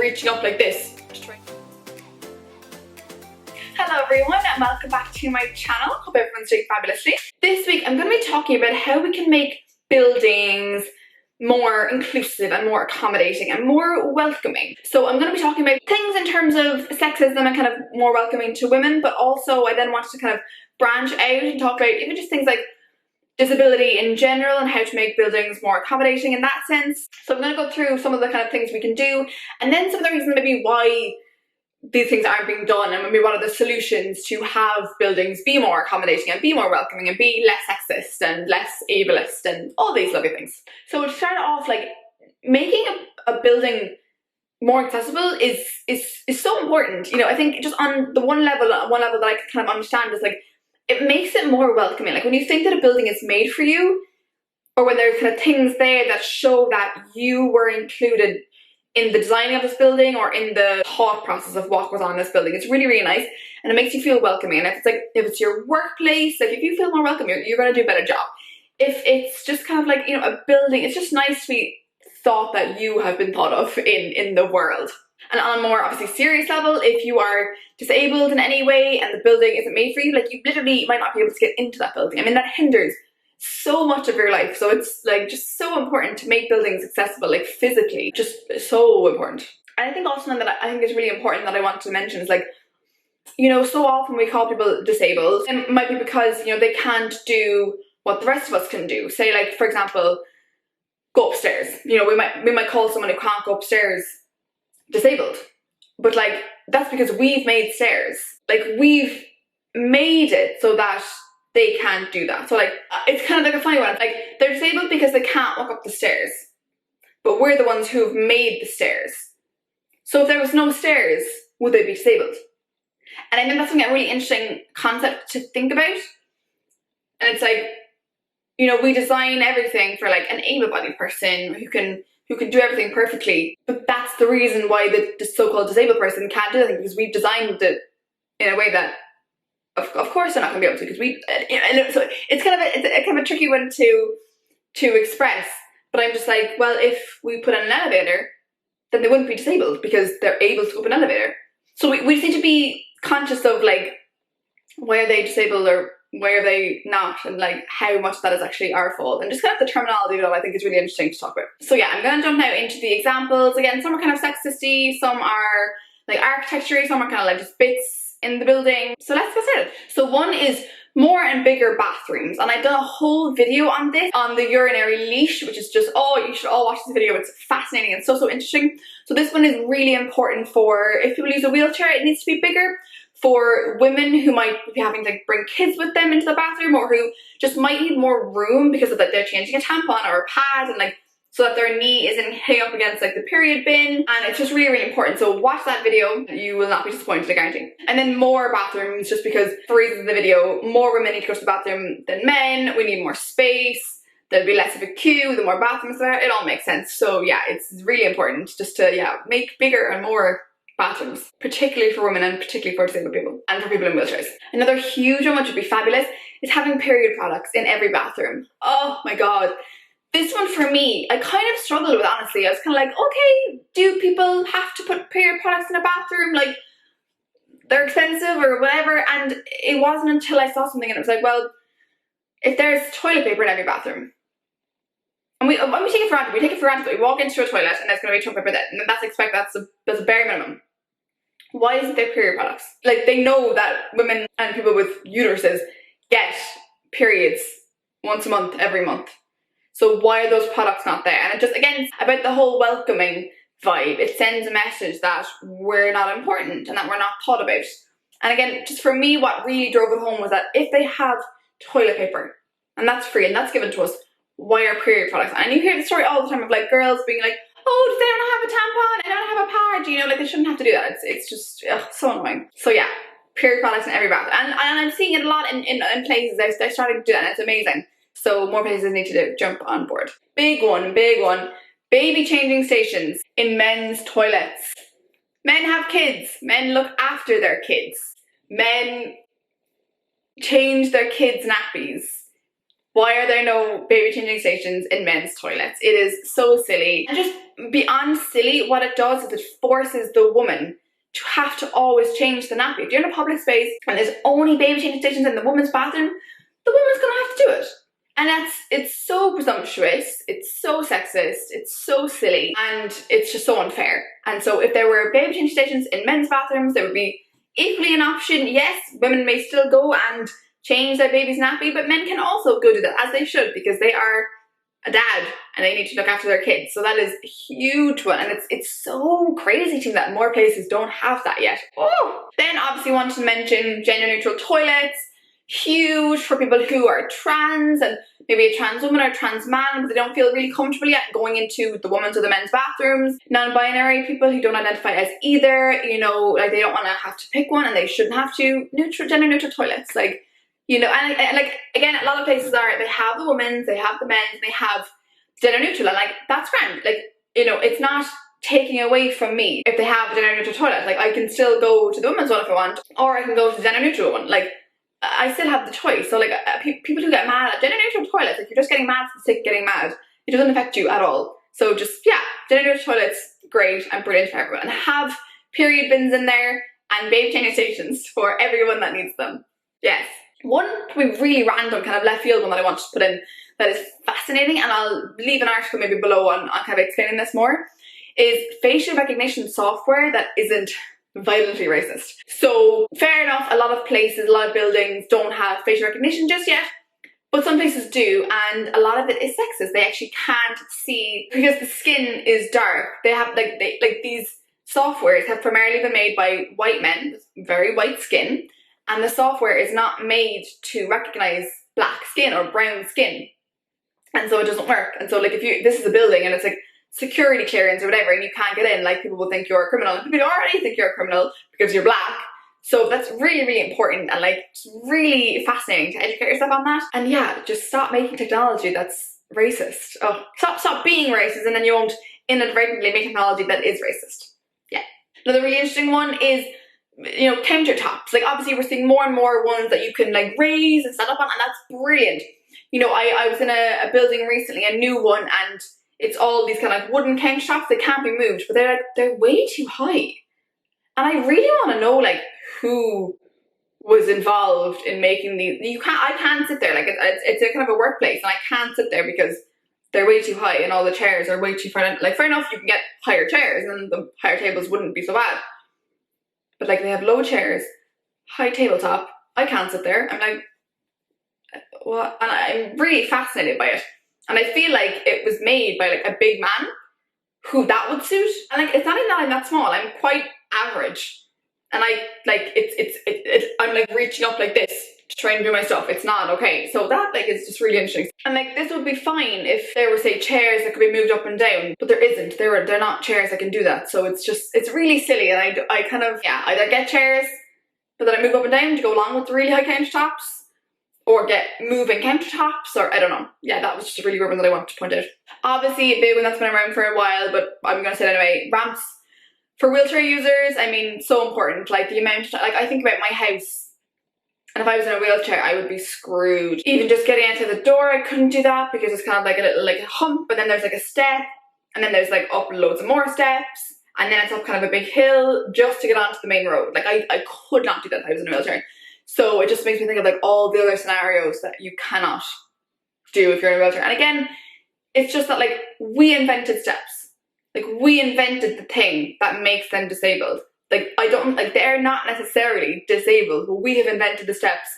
reaching up like this. Hello everyone and welcome back to my channel. Hope everyone's doing fabulously. This week I'm going to be talking about how we can make buildings more inclusive and more accommodating and more welcoming. So I'm going to be talking about things in terms of sexism and kind of more welcoming to women, but also I then wanted to kind of branch out and talk about even just things like disability in general and how to make buildings more accommodating in that sense. So I'm going to go through some of the kind of things we can do and then some of the reasons maybe why these things aren't being done and maybe what are the solutions to have buildings be more accommodating and be more welcoming and be less sexist and less ableist and all these lovely things. So to start off, like, making a building more accessible is so important. You know, I think just on the one level that I can kind of understand is like it makes it more welcoming. Like when you think that a building is made for you, or when there's kind of things there that show that you were included in the designing of this building or in the thought process of what goes on in this building, it's really, really nice and it makes you feel welcoming. And if it's your workplace, like if you feel more welcome, you're going to do a better job. If it's just kind of like, you know, a building, it's just nice to be thought that you have been thought of in the world. And on a more obviously serious level, if you are disabled in any way and the building isn't made for you, like you literally might not be able to get into that building. I mean, that hinders so much of your life. So it's like just so important to make buildings accessible, like physically, just so important. And I think also something that I think is really important that I want to mention is like, you know, so often we call people disabled and it might be because, you know, they can't do what the rest of us can do. Say like, for example, go upstairs. You know, we might call someone who can't go upstairs disabled, but like that's because we've made stairs. Like we've made it so that they can't do that. So like it's kind of like a funny one. Like they're disabled because they can't walk up the stairs, but we're the ones who've made the stairs. So if there was no stairs, would they be disabled? And I think that's a really interesting concept to think about. And it's like, you know, we design everything for like an able-bodied person who can do everything perfectly, but that's the reason why the so-called disabled person can't do anything, because we've designed it in a way that of course they're not going to be able to, because so it's kind of a tricky one to express. But I'm just like, well, if we put in an elevator, then they wouldn't be disabled because they're able to go up an elevator. So we just need to be conscious of like, why are they disabled or why are they not, and like how much that is actually our fault, and just kind of the terminology that I think is really interesting to talk about. So yeah, I'm going to jump now into the examples. Again, some are kind of sexisty, some are like architecture, some are kind of like just bits in the building. So let's get started. So one is more and bigger bathrooms, and I've done a whole video on this, on the urinary leash, which is just, oh, you should all watch this video. It's fascinating and so interesting. So this one is really important for if people use a wheelchair, it needs to be bigger. For women who might be having to like, bring kids with them into the bathroom, or who just might need more room because of that they're changing a tampon or a pad, and like so that their knee isn't hitting up against like the period bin, and it's just really, really important. So watch that video, you will not be disappointed, I guarantee. And then more bathrooms, just because for reasons of the video, more women need to go to the bathroom than men, we need more space, there'll be less of a queue, the more bathrooms there, it all makes sense. So yeah, it's really important just to, yeah, make bigger and more bathrooms, particularly for women and particularly for disabled people and for people in wheelchairs. Another huge one, which would be fabulous, is having period products in every bathroom. Oh my god. This one for me, I kind of struggled with, honestly. I was kind of like, okay, do people have to put period products in a bathroom? Like, they're expensive or whatever. And it wasn't until I saw something and it was like, well, if there's toilet paper in every bathroom, and we take it for granted, that we walk into a toilet and there's going to be toilet paper there, and that's a bare minimum. Why isn't there period products? Like, they know that women and people with uteruses get periods once a month, every month. So why are those products not there? And it just, again, it's about the whole welcoming vibe. It sends a message that we're not important and that we're not thought about. And again, just for me, what really drove it home was that if they have toilet paper, and that's free and that's given to us, why are period products? And you hear the story all the time of like girls being like, oh, they don't have a tampon, they don't have a pad, you know, like they shouldn't have to do that. It's just so annoying. So yeah, period products in every bath. And I'm seeing it a lot in places. They're starting to do that and it's amazing. So more places need to jump on board. Big one. Baby changing stations in men's toilets. Men have kids. Men look after their kids. Men change their kids' nappies. Why are there no baby changing stations in men's toilets? It is so silly. And just beyond silly, what it does is it forces the woman to have to always change the nappy. If you're in a public space and there's only baby changing stations in the woman's bathroom, the woman's gonna have to do it. And it's so presumptuous, it's so sexist, it's so silly, and it's just so unfair. And so if there were baby changing stations in men's bathrooms, there would be equally an option. Yes, women may still go and change their baby's nappy, but men can also go do that, as they should, because they are a dad and they need to look after their kids. So that is a huge one, and it's so crazy to me that more places don't have that yet. Oh! Then obviously want to mention gender neutral toilets. Huge for people who are trans and maybe a trans woman or a trans man, but they don't feel really comfortable yet going into the women's or the men's bathrooms. Non-binary people who don't identify as either, you know, like they don't want to have to pick one and they shouldn't have to. Gender neutral toilets, like, you know, and like, again, a lot of places they have the women's, they have the men's, they have gender neutral, and like, that's grand. Like, you know, it's not taking away from me if they have a gender neutral toilet. Like, I can still go to the women's one if I want, or I can go to the gender neutral one. Like, I still have the choice. So like, people who get mad at gender neutral toilets, like, you're just getting mad for the sake of getting mad. It doesn't affect you at all. So just, yeah, gender neutral toilets, great and brilliant for everyone. And have period bins in there and baby changing stations for everyone that needs them. Yes. One really random kind of left field one that I want to put in that is fascinating, and I'll leave an article maybe below on kind of explaining this more, is facial recognition software that isn't violently racist. So fair enough, a lot of places, a lot of buildings don't have facial recognition just yet, but some places do, and a lot of it is sexist. They actually can't see because the skin is dark. They have like these softwares have primarily been made by white men with very white skin, and the software is not made to recognize black skin or brown skin, and so it doesn't work. And so like, if this is a building and it's like security clearance or whatever and you can't get in, like, people will think you're a criminal, and people already think you're a criminal because you're black. So that's really, really important, and like, it's really fascinating to educate yourself on that. And yeah, just stop making technology that's racist. Oh, stop being racist, and then you won't inadvertently make technology that is racist. Yeah. Another really interesting one is, you know, countertops. Like, obviously we're seeing more and more ones that you can like raise and set up on, and that's brilliant. You know, I was in a building recently, a new one, and it's all these kind of like wooden countertops that can't be moved, but they're way too high. And I really want to know like who was involved in making these. I can't sit there, like, it's a kind of a workplace, and I can't sit there because they're way too high and all the chairs are way too far. Like, fair enough, you can get higher chairs and the higher tables wouldn't be so bad. But like, they have low chairs, high tabletop. I can't sit there. I'm like, what? And I'm really fascinated by it. And I feel like it was made by like a big man who that would suit. And like, it's not even that I'm that small. I'm quite average. And I like, I'm like reaching up like this to try and do my stuff. It's not okay. So that like is just really interesting. And like, this would be fine if there were, say, chairs that could be moved up and down, but there isn't. They're not chairs that can do that. So it's really silly. And I kind of, yeah, either get chairs, but then I move up and down to go along with the really high countertops, or get moving countertops, or I don't know. Yeah, that was just a really weird one that I wanted to point out. Obviously a big one that's been around for a while, but I'm gonna say it anyway, ramps for wheelchair users. I mean, so important. Like, the amount of, like, I think about my house, and if I was in a wheelchair, I would be screwed. Even just getting into the door, I couldn't do that because it's kind of like a little, like a hump, but then there's like a step, and then there's like up loads of more steps, and then it's up kind of a big hill just to get onto the main road. Like, I could not do that if I was in a wheelchair. So it just makes me think of like all the other scenarios that you cannot do if you're in a wheelchair. And again, it's just that like, we invented steps. Like, we invented the thing that makes them disabled. Like, they're not necessarily disabled, but we have invented the steps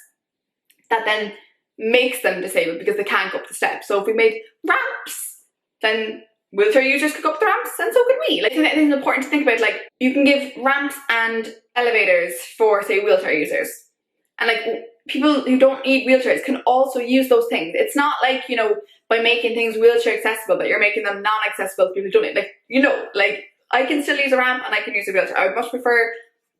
that then makes them disabled because they can't go up the steps. So if we made ramps, then wheelchair users could go up the ramps, and so could we. Like, I think it's important to think about, like, you can give ramps and elevators for, say, wheelchair users. And like, people who don't need wheelchairs can also use those things. It's not like, you know, by making things wheelchair accessible that you're making them non-accessible to people who don't need. Like, you know, like, I can still use a ramp and I can use a wheelchair. I would much prefer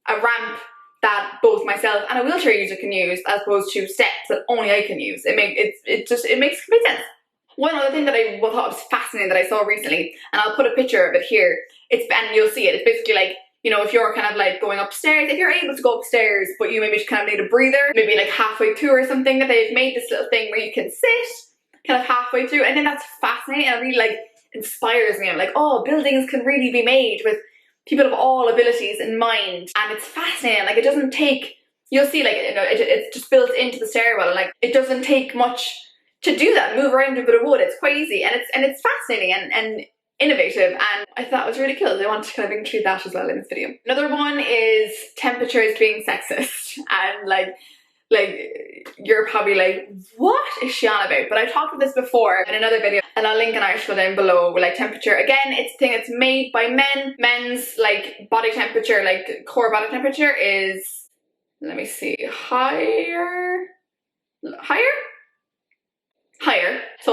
a ramp that both myself and a wheelchair user can use, as opposed to steps that only I can use. It makes complete sense. One other thing that I thought was fascinating that I saw recently, and I'll put a picture of it here, and you'll see it. It's basically like, you know, if you're kind of like going upstairs, if you're able to go upstairs, but you maybe just kind of need a breather, maybe like halfway through or something, that they've made this little thing where you can sit kind of halfway through. I think that's fascinating, and I really like, inspires me. I'm like, oh, buildings can really be made with people of all abilities in mind, and it's fascinating. Like, it doesn't take, you'll see, like, you know, it's just built into the stairwell, and like, it doesn't take much to do that. Move around a bit of wood, it's quite easy, and it's fascinating and innovative, and I thought it was really cool. I want to kind of include that as well in this video. Another one is temperatures being sexist, and like you're probably like, what is she on about? But I've talked about this before in another video, and I'll link an article down below. Like, temperature, again, it's a thing that's made by men. Men's like body temperature, like core body temperature is, let me see, higher, so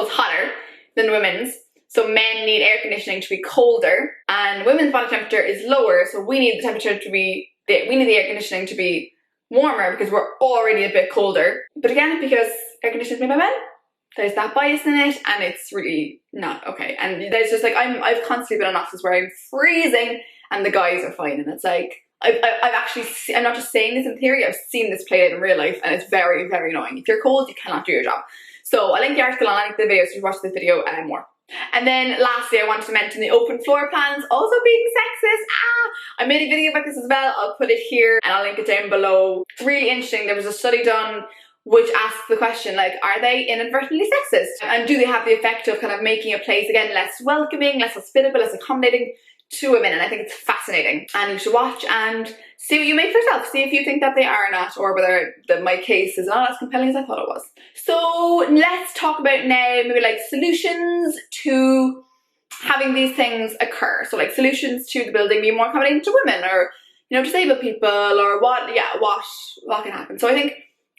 it's hotter than women's. So men need air conditioning to be colder, and women's body temperature is lower, so we need the temperature to be, we need the air conditioning to be warmer because we're already a bit colder. But again, because air conditioning is made by men, there's that bias in it, and it's really not okay. And there's just like, I've constantly been in offices where I'm freezing and the guys are fine, and it's like, I've actually, I'm not just saying this in theory, I've seen this played out in real life, and it's very, very annoying. If you're cold, you cannot do your job. So I'll link the article and I'll link the video so you can watch this video and more. And then lastly, I wanted to mention the open floor plans also being sexist. I made a video about this as well. I'll put it here and I'll link it down below. Really interesting. There was a study done which asks the question, like, are they inadvertently sexist? And do they have the effect of kind of making a place, again, less welcoming, less hospitable, less accommodating to women? And I think it's fascinating. And you should watch and see what you make for yourself. See if you think that they are or not, or whether my case is not as compelling as I thought it was. So let's talk about now maybe like solutions to having these things occur. So like solutions to the building being more accommodating to women, or, you know, disabled people, or what can happen. So I think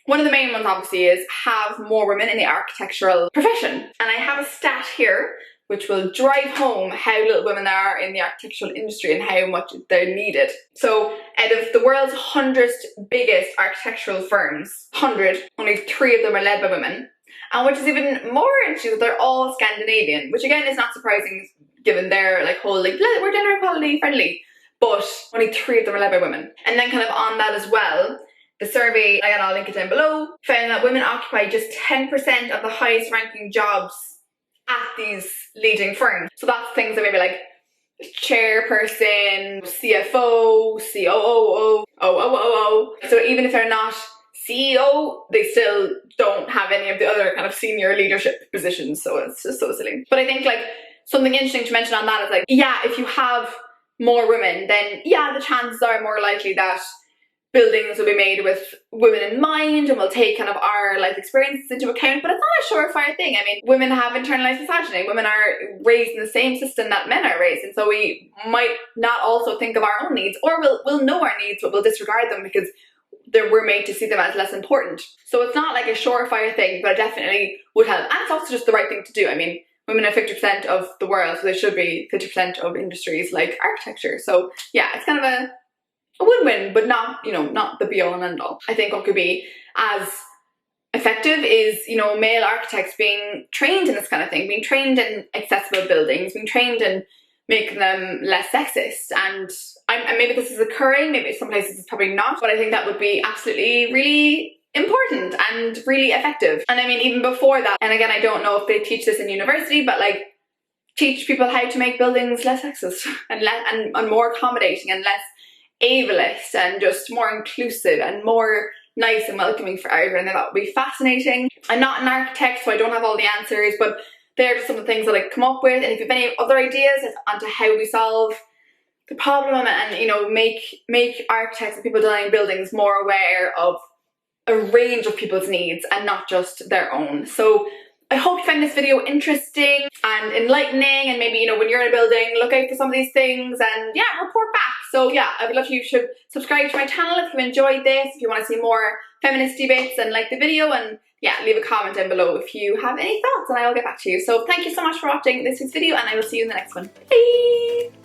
one of the main ones obviously is have more women in the architectural profession. And I have a stat here which will drive home how little women there are in the architectural industry and how much they're needed. So out of the world's 100 biggest architectural firms, 100, only 3 of them are led by women. And which is even more interesting, that they're all Scandinavian, which again is not surprising given their like whole like, we're gender equality friendly, but only 3 of them are led by women. And then kind of on that as well, the survey, again I'll link it down below, found that women occupy just 10% of the highest ranking jobs at these leading firms. So that's things that maybe like chairperson, CFO, COO, OOO. So even if they're not CEO, they still don't have any of the other kind of senior leadership positions. So it's just so silly. But I think like something interesting to mention on that is like, yeah, if you have more women, then yeah, the chances are more likely that buildings will be made with women in mind and will take kind of our life experiences into account, but it's not a surefire thing. I mean, women have internalized misogyny. Women are raised in the same system that men are raised in, so we might not also think of our own needs, or we'll know our needs, but we'll disregard them because we're made to see them as less important. So it's not like a surefire thing, but it definitely would help. And it's also just the right thing to do. I mean, women are 50% of the world, so there should be 50% of industries like architecture. So yeah, it's kind of a win-win, but not, you know, not the be-all and end-all. I think what could be as effective is, you know, male architects being trained in this kind of thing, being trained in accessible buildings, being trained in making them less sexist. And maybe this is occurring, maybe some places it's probably not, but I think that would be absolutely really important and really effective. And I mean, even before that, and again, I don't know if they teach this in university, but like teach people how to make buildings less sexist and more accommodating and less ableist and just more inclusive and more nice and welcoming for everyone. And that would be fascinating. I'm not an architect, so I don't have all the answers, but they're just some of the things that I come up with. And if you have any other ideas onto how we solve the problem and, you know, make architects and people designing buildings more aware of a range of people's needs and not just their own. So I hope you find this video interesting and enlightening, and maybe, you know, when you're in a building, look out for some of these things and yeah, report back. So yeah, I would love you to subscribe to my channel if you enjoyed this, if you want to see more feminist debates, and like the video, and yeah, leave a comment down below if you have any thoughts and I will get back to you. So thank you so much for watching this week's video, and I will see you in the next one. Bye!